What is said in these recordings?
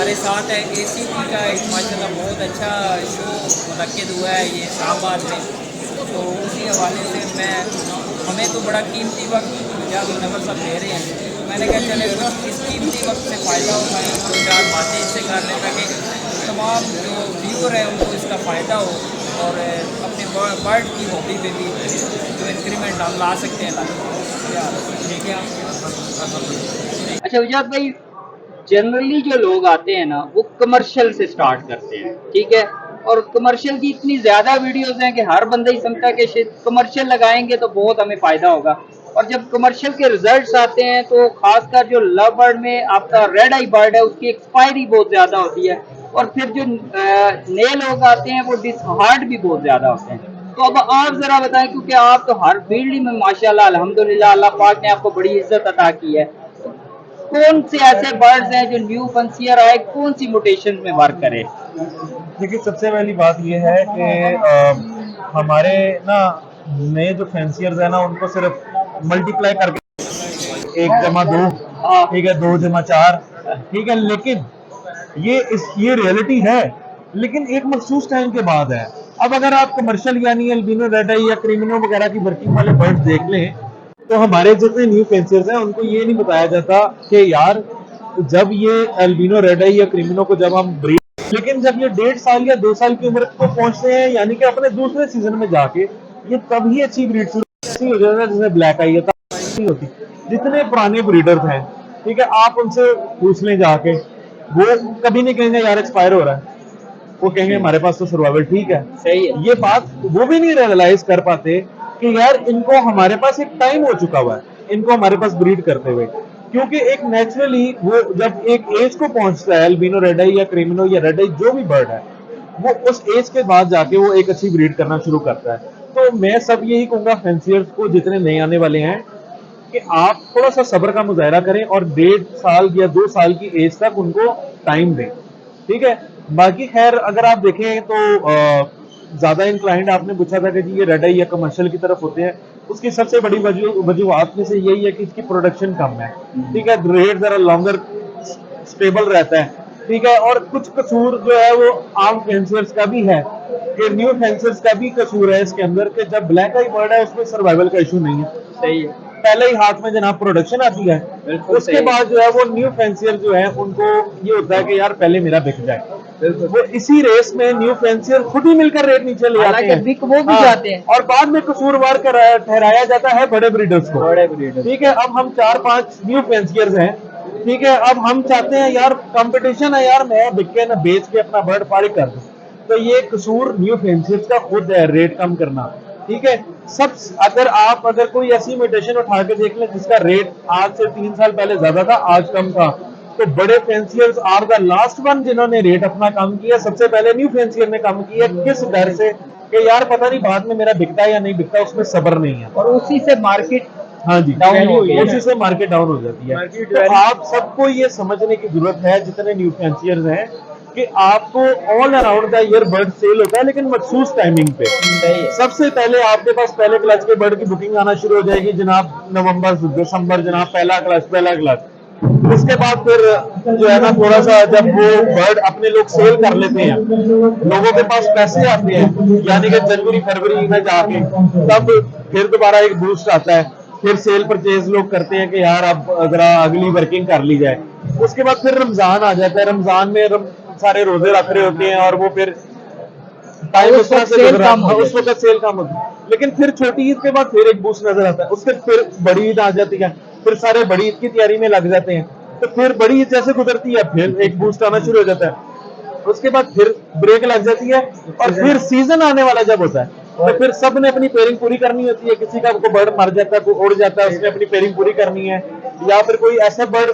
हमारे साथ है ACP का एक माशाल्लाह बहुत अच्छा शो मुनक्किद हुआ है ये शाहबाद में। तो उसी हवाले से हमें तो बड़ा कीमती वक्त जब नवर साहब दे रहे हैं, तो मैंने कहा चले इस कीमती वक्त से फ़ायदा उठाएँ, दो चार बातें इससे कर लें ताकि तमाम जो व्यूअर है उनको इसका फ़ायदा हो और अपने बर्ड की हॉबी पे भी जो इंक्रीमेंट हम ला सकते हैं ठीक है आप। अच्छा उजाद भाई, जनरली जो लोग आते हैं ना वो कमर्शियल से स्टार्ट करते हैं, ठीक है। और कमर्शियल की इतनी ज्यादा वीडियोस हैं कि हर बंदा ही समझता है कि कमर्शियल लगाएंगे तो बहुत हमें फायदा होगा। और जब कमर्शियल के रिजल्ट्स आते हैं तो खासकर जो लव बर्ड में आपका रेड आई बर्ड है उसकी एक्सपायरी बहुत ज्यादा होती है। और फिर जो नए लोग आते हैं वो डिसहार्ट भी बहुत ज्यादा होते हैं। तो अब आप जरा बताएं, क्योंकि आप तो हर फील्ड में माशाल्लाह अल्हम्दुलिल्लाह अल्लाह पाक ने आपको बड़ी इज्जत अता की है। कौन से ऐसे बर्ड्स हैं जो न्यू फंसियर आए, कौन सी म्यूटेशन में वर्क करे? देखिए, सबसे पहली बात यह है कि हमारे ना नए जो फैंसियर्स है ना उनको सिर्फ मल्टीप्लाई करके 1 जमा 2, हाँ। ठीक है, 2 जमा 4, ठीक है। लेकिन ये रियलिटी है, लेकिन एक मखसूस टाइम के बाद है। अब अगर आप कमर्शियल यानी अल्बिनो रेड आई या क्रिमिनो वगैरह की वर्किंग वाले बर्ड्स देख लें, तो हमारे जितने न्यू फैंसियर्स हैं उनको ये नहीं बताया जाता कि यार जब ये अल्बिनो रेड आई या क्रिमिनो को जब हम ब्रीड, लेकिन जब ये 1.5 साल या 2 साल की उम्र को पहुंचते हैं यानी कि अपने दूसरे सीजन में जाके ये तभी अच्छी ब्रीड शुरू हो जाती है जिसमें ब्लैक आई नहीं होती। जितने पुराने ब्रीडर्स हैं, ठीक है, आप उनसे पूछ लें जाके, वो कभी नहीं कहेंगे यार एक्सपायर हो रहा है। वो कहेंगे हमारे पास तो सर्वाइवल ठीक है। सही है। ये बात वो भी नहीं रियलाइज कर पाते कि यार इनको हमारे पास एक टाइम हो चुका हुआ है इनको हमारे पास ब्रीड करते हुए, क्योंकि एक नेचुरली वो जब एक एज को पहुंचता है अल्बिनो रेड आई या क्रिमिनो या रेड आई जो भी बर्ड है, वो उस एज के बाद जाके वो एक अच्छी ब्रीड करना शुरू करता है। तो मैं सब यही कहूंगा फैंसियर्स को जितने नए आने वाले हैं कि आप थोड़ा सा सब्र का मुजाहरा करें और 1.5 साल या 2 साल की एज तक उनको टाइम दें, ठीक है। बाकी खैर अगर आप देखें तो ज्यादा इंक्लाइंड आपने पूछा था कि जी ये रेड आई या कमर्शियल की तरफ होते हैं, उसकी सबसे बड़ी वजूहत में से यही है कि इसकी प्रोडक्शन कम है, ठीक है। रेट जरा लॉन्गर स्टेबल रहता है, ठीक है। और कुछ कसूर जो है वो आम फेंसर्स का भी है कि न्यू फेंसर्स का भी कसूर है इसके अंदर कि जब ब्लैक आई बर्ड है उसमें सर्वाइवल का इशू नहीं है। सही है। पहले ही हाथ में जनाब प्रोडक्शन आती है, उसके बाद जो है वो न्यू फैंसियर जो है उनको ये होता है कि यार पहले मेरा बिक जाए। वो इसी रेस में न्यू फैंसियर खुद ही मिलकर रेट नीचे ले आते हैं, बिक वो भी जाते हैं। और बाद में कसूरवार ठहराया जाता है बड़े ब्रीडर्स को, बड़े ब्रीडर्स। ठीक है। अब हम 4-5 न्यू फैंसियर्स हैं, ठीक है। अब हम चाहते हैं यार कंपटीशन है यार, मैं बिक के ना बेच के अपना बर्ड पारी कर दूं, तो ये कसूर न्यू फैंसियर्स का खुद है रेट कम करना, ठीक है। सब अगर कोई ऐसी म्यूटेशन उठा के देख लें जिसका रेट आज से 3 साल पहले ज्यादा था आज कम था, तो बड़े fanciers are the last one जिन्होंने रेट अपना कम किया। सबसे पहले न्यू फैंसियर ने कम किया, किस डर से कि यार पता नहीं बाद में मेरा बिकता है या नहीं बिकता, उसमें सब्र नहीं है, और उसी से मार्केट हाँ जी डाउन हो गई है। उसी से मार्केट डाउन हो जाती है। तो आप सबको ये समझने की जरूरत है जितने न्यू फैंसियर्स हैं कि आपको all around the year bird sale होता है, लेकिन मखसूस टाइमिंग पे। सबसे पहले आपके पास पहले क्लास के बर्ड की बुकिंग आना शुरू हो जाएगी जनाब नवंबर दिसंबर, जनाब पहला क्लास। उसके बाद फिर जो है ना थोड़ा सा जब वो बर्ड अपने लोग सेल कर लेते हैं, लोगों के पास पैसे आते हैं यानी कि जनवरी फरवरी में जाके, तब फिर दोबारा एक बूस्ट आता है, फिर सेल परचेज लोग करते हैं कि यार अब जरा अगली वर्किंग कर ली जाए। उसके बाद फिर रमजान आ जाता है, रमजान में सारे रोजे रख रहे होते हैं और वो फिर टाइम उस तरह से गुजर रहा है, उस वक्त सेल कम होती है। लेकिन फिर छोटी ईद के बाद फिर एक बूस्ट नजर आता है, उसके फिर बड़ी ईद आ जाती है, फिर सारे बड़ी ईद की तैयारी में लग जाते हैं, तो फिर बड़ी ईद जैसे गुजरती है फिर एक बूस्ट आना शुरू हो जाता है, उसके बाद फिर ब्रेक लग जाती है, और फिर सीजन आने वाला जब होता है तो फिर सब ने अपनी पेयरिंग पूरी करनी होती है। किसी का को बर्ड मर जाता है, कोई उड़ जाता है, उसने अपनी पेयरिंग पूरी करनी है, या फिर कोई ऐसा बर्ड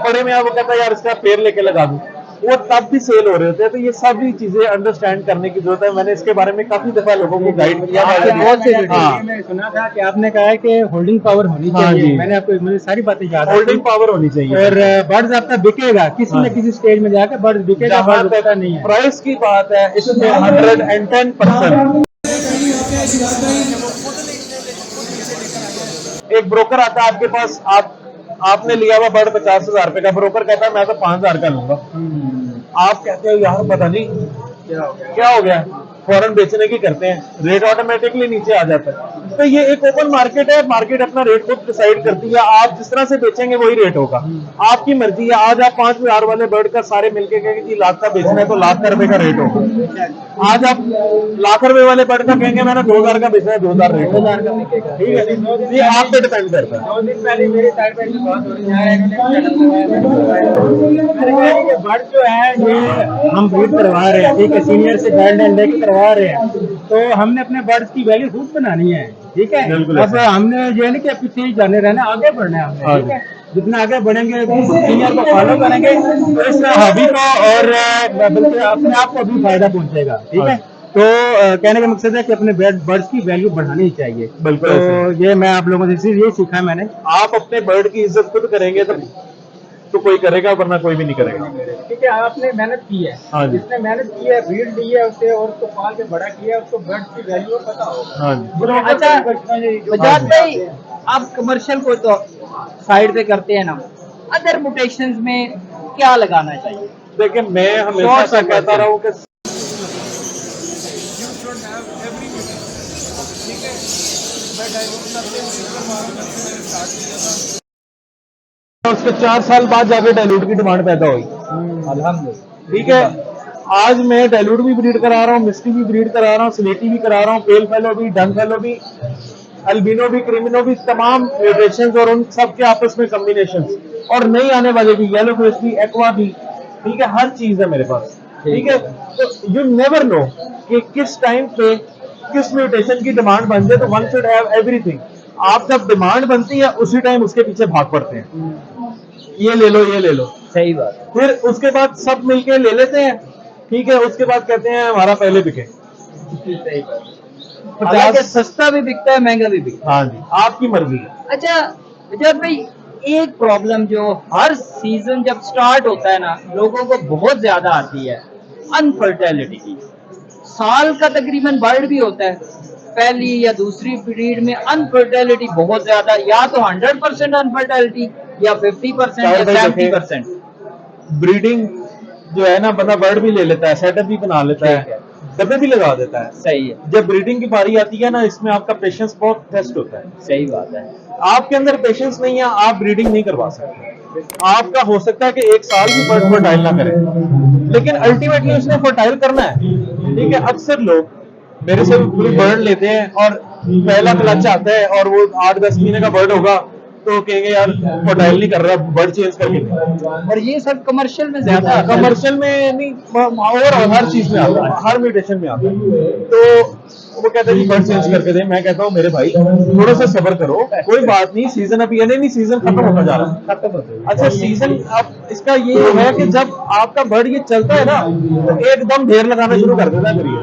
बड़े में वो कहता है यार इसका पेड़ लेके लगा दूं, वो तब भी सेल हो रहे होते हैं। तो ये सभी चीजें अंडरस्टैंड करने की जरूरत है। मैंने इसके बारे में काफी दफा लोगों को गाइड किया बहुत से मैंने सुना था कि आपने कहा है कि होल्डिंग पावर होनी चाहिए। मैंने आपको मुझे सारी बातें याद, होल्डिंग पावर होनी चाहिए, और बर्ड्स आपका बिकेगा किसी न किसी स्टेज में जाकर, बर्ड्स बिकेगा, बर्ड बिकता नहीं है। प्राइस की बात है इसमें 110%। एक ब्रोकर आता है आपके पास, आप आपने लिया हुआ बर्ड 50,000 रुपए का, ब्रोकर कहता है मैं तो 5,000 का लूंगा। आप कहते हो यार पता नहीं क्या हो गया, फौरन बेचने की करते हैं, रेट ऑटोमेटिकली नीचे आ जाता है। तो ये एक ओपन मार्केट है, मार्केट अपना रेट खुद डिसाइड करती है, आप जिस तरह से बेचेंगे वही रेट होगा, आपकी मर्जी है। आज आप 5,000 वाले बर्ड का सारे मिलके कहेंगे जी लाख का बेचना है तो लाख का रुपए का रेट होगा। आज आप लाख रुपए वाले बर्ड का कहेंगे मैंने 2,000 का बेचना है, 2,000 रेट होगा। ठीक है, ये आप पे डिपेंड करता है। 2 दिन पहले मेरे साइड पे बहुत हो रही है, बर्ड जो है ये हम ब्रीड करवा रहे हैं, ठीक है, सीनियर से गाइड एंड लेके करवा रहे हैं, तो हमने अपने बर्ड्स की वैल्यू खुद बनानी है, ठीक है। अब हमने ये नहीं कि पीछे ही जाने रहना, आगे बढ़ना है हमने, ठीक है। जितना आगे बढ़ेंगे सीनियर को फॉलो करेंगे तो इस हॉबी को और बल्कि अपने आप को भी फायदा पहुंचेगा, ठीक है। तो कहने का मकसद है कि अपने बर्ड्स की वैल्यू बढ़ानी चाहिए। बिल्कुल, तो ये मैं आप लोगों से ये सीखा मैंने। आप अपने बर्ड की इज्जत खुद करेंगे तो कोई करेगा, वरना कोई भी नहीं करेगा। ठीक है, आपने मेहनत की है, हाँ जी। जिसने मेहनत की है, ब्रीड दी है उसे और उसको पाल के बड़ा किया है, उसको बर्ड्स की वैल्यू पता होगा। हाँ जी। अच्छा बजाज भाई, आप कमर्शियल को तो साइड पे करते हैं ना, अदर म्यूटेशंस में क्या लगाना चाहिए? देखिए मैं हमेशा ऐसा कहता रहा हूँ कि उसके 4 साल बाद जाके डायलूट की डिमांड पैदा हुई। अल्हम्दुलिल्लाह। ठीक है, आज मैं डायलूट भी ब्रीड करा रहा हूँ, मिस्टी भी ब्रीड करा रहा हूँ, स्लेटी भी करा रहा हूँ, पेल फेलो भी, डन फेलो भी, अल्बिनो भी, क्रिमिनो भी, तमाम म्यूटेशंस और उन सब के आपस में कॉम्बिनेशंस, और नई आने वाले भी, येलो फेस भी, एक्वा भी, ठीक है, हर चीज है मेरे पास। ठीक है, तो यू नेवर नो कि किस टाइम पे किस म्यूटेशन की डिमांड बन जाए, तो वन शुड हैव एवरीथिंग। आप जब डिमांड बनती है उसी टाइम उसके पीछे भाग पड़ते हैं, ये ले लो ये ले लो, सही बात है। फिर उसके बाद सब मिलके ले लेते हैं। ठीक है, उसके बाद कहते हैं हमारा पहले बिके। सही बात है। हालांकि सस्ता भी बिकता है, महंगा भी बिकता हाँ जी, आपकी मर्जी है। है। अच्छा बजाज भाई, एक प्रॉब्लम जो हर सीजन जब स्टार्ट होता है ना, लोगों को बहुत ज्यादा आती है, अनफर्टिलिटी की। साल का तकरीबन बर्ड भी होता है, पहली या दूसरी ब्रीड में अनफर्टिलिटी बहुत ज्यादा, या तो 100% अनफर्टिलिटी या 50% या 70%। ब्रीडिंग जो है ना, बंदा बर्ड भी ले लेता है, सेटअप भी बना लेता ठीक है, है। डब्बे भी लगा देता है। सही है, जब ब्रीडिंग की बारी आती है ना, इसमें आपका पेशेंस बहुत टेस्ट होता है। सही बात है। आपके अंदर पेशेंस नहीं है, आप ब्रीडिंग नहीं करवा सकते। आपका हो सकता है कि 1 साल भी बर्ड फर्टाइल ना करे, लेकिन अल्टीमेटली उसने फर्टाइल करना है। ठीक है, अक्सर लोग मेरे से पूरी बर्ड लेते हैं और पहला क्लच आता है और वो 8-10 महीने का बर्ड होगा तो कहेंगे यार फर्टाइल नहीं कर रहा, बर्ड चेंज करके दे। और ये सब कमर्शियल में ज्यादा आता है। कमर्शियल में नहीं, और हर चीज में आता है, हर म्यूटेशन में आता है। तो वो कहते हैं जी बर्ड चेंज करके दे। मैं कहता हूँ मेरे भाई थोड़ा सा सब्र करो, कोई बात नहीं, सीजन अभी यानी नहीं, सीजन खत्म होता जा रहा है, खत्म होता है। अच्छा सीजन अब इसका ये है कि जब आपका बर्ड ये चलता है ना, तो एकदम ढेर लगाना शुरू कर देता है करिए।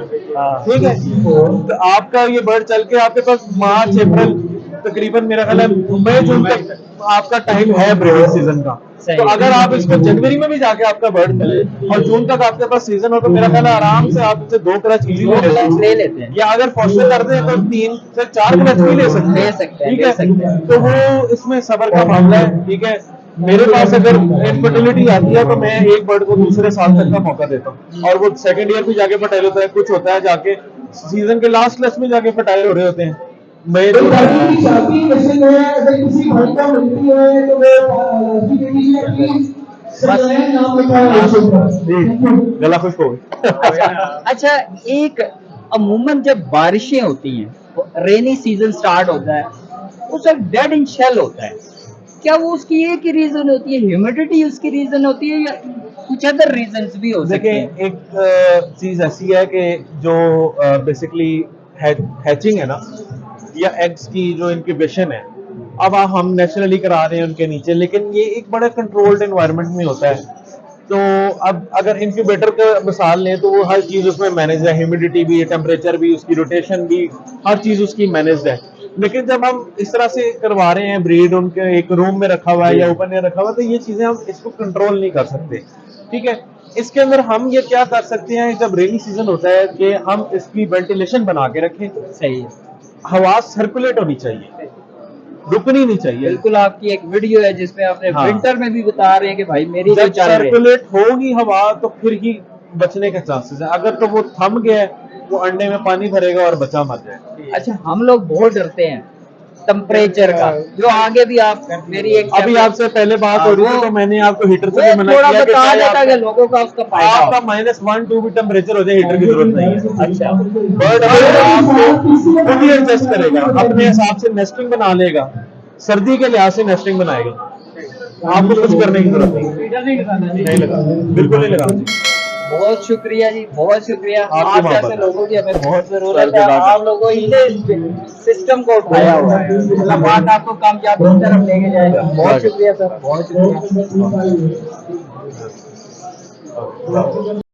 ठीक है, तो आपका ये बर्ड चल के आपके पास मार्च अप्रैल तकरीबन मेरा ख्याल है मई जून तक आपका टाइम है ब्रीडिंग सीजन का। तो अगर आप इसको जनवरी में भी जाके आपका बर्ड चले और जून तक आपके पास सीजन हो, तो मेरा ख्याल है आराम से आप इसे 2 क्रच इजी ले लेते हैं, या अगर फॉस्टर करते हैं तो 3 से 4 क्रच भी ले सकते हैं। ठीक है, तो वो इसमें सबर का मामला है। ठीक है, मेरे पास अगर इनफर्टिलिटी आती है तो मैं एक बर्ड को दूसरे साल तक का मौका देता हूँ, और वो सेकंड ईयर भी जाके फर्टाइल होता है, कुछ होता है जाके सीजन के लास्ट लेस में जाके फर्टाइल हो रहे होते हैं। मैं तो गला खुश हो गया। अच्छा एक अमूमन जब बारिशें होती हैं, रेनी सीजन स्टार्ट होता है, उस वक्त डेड इन शेल होता है, क्या वो उसकी एक ही रीजन होती है, ह्यूमिडिटी उसकी रीजन होती है, या कुछ अदर रीजंस भी हो सकते देखिए हैं? एक चीज ऐसी है कि जो बेसिकली हैचिंग है ना, या एग्स की जो इंक्यूबेशन है, अब हम नेचुरली करा रहे हैं उनके नीचे, लेकिन ये एक बड़ा कंट्रोल्ड एनवायरनमेंट में होता है। तो अब अगर इंक्यूबेटर का मिसाल लें तो वो हर चीज उसमें मैनेज है, ह्यूमिडिटी भी, टेम्परेचर भी, उसकी रोटेशन भी, हर चीज उसकी मैनेज्ड है। लेकिन जब हम इस तरह से करवा रहे हैं ब्रीड, उनके एक रूम में रखा हुआ है या ओपन एयर रखा हुआ है, तो ये चीजें हम इसको कंट्रोल नहीं कर सकते। ठीक है, इसके अंदर हम ये क्या कर सकते हैं, जब रेनी सीजन होता है कि हम इसकी वेंटिलेशन बना के रखें। सही है। हवा सर्कुलेट होनी चाहिए। रुकनी नहीं चाहिए। बिल्कुल, आपकी एक वीडियो है जिसमें आपने हाँ। विंटर में भी बता रहे हैं कि भाई मेरी जो जब चल रही है। सर्कुलेट होगी हवा तो फिर ही बचने के चांसेस है, अगर तो वो थम गया है, वो अंडे में पानी भरेगा और बच्चा मर जाएगा। अच्छा, हम लोग बहुत डरते हैं टेम्परेचर का, जो आगे भी आप मेरी एक अभी आपसे पहले बात हो रही थी तो मैंने आपको हीटर से वो भी मना थोड़ा किया कि बता चाहे देता आपका- कि लोगों का उसका फायदा आपका हो। -1-2 भी टेम्परेचर हो जाए, हीटर की जरूरत नहीं है। अच्छा, बर्ड आपको खुद ही एडजस्ट करेगा, अपने हिसाब से नेस्टिंग बना लेगा, सर्दी के लिहाज से नेस्टिंग बनाएगा, आपको कुछ करने की जरूरत नहीं लगा, बिल्कुल नहीं लगा। बहुत शुक्रिया जी, बहुत शुक्रिया। आपकी आप जैसे मोहब्बत। लोगों की हमें बहुत सर जरूरत के है। बाद। आप लोगों ने सिस्टम को उठाया हुआ है, अल्लाह पाक आपको कामयाबी की तरफ लेके जाएगा। बहुत शुक्रिया सर, बहुत शुक्रिया।